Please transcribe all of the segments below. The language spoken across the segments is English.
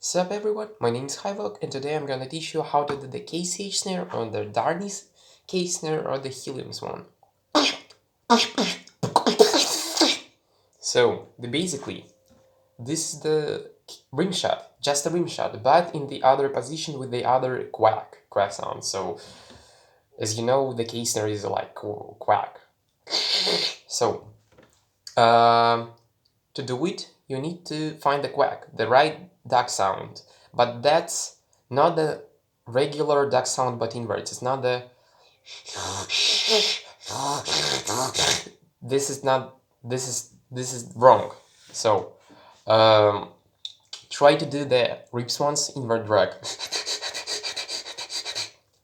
Sup everyone, my name is Hivok and today I'm gonna teach you how to do the KCH snare on the Dharni's K snare or the Helium's one. So, basically, this is the rim shot, just a rim shot, but in the other position with the other quack sound. So, as you know, the K snare is like quack. So, to do it, you need to find the quack, the right duck sound. But that's not the regular duck sound, but inverts. It's not the. This is not. This is wrong. So, try to do the rips ones invert drag,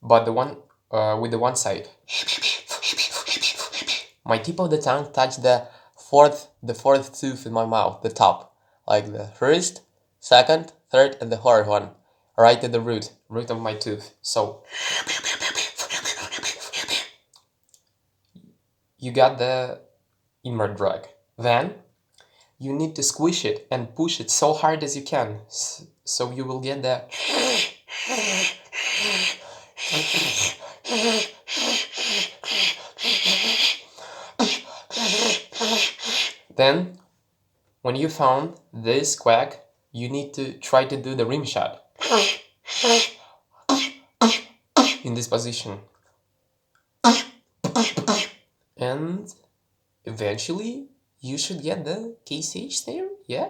but the one with the one side. My tip of the tongue touched the fourth tooth in my mouth, the top, like the first, second, third, and the fourth one, right at the root of my tooth. So you got the invert drag. Then you need to squish it and push it so hard as you can, so you will get the. Then, when you found this quack, you need to try to do the rim shot in this position. And eventually, you should get the KCH snare, yeah?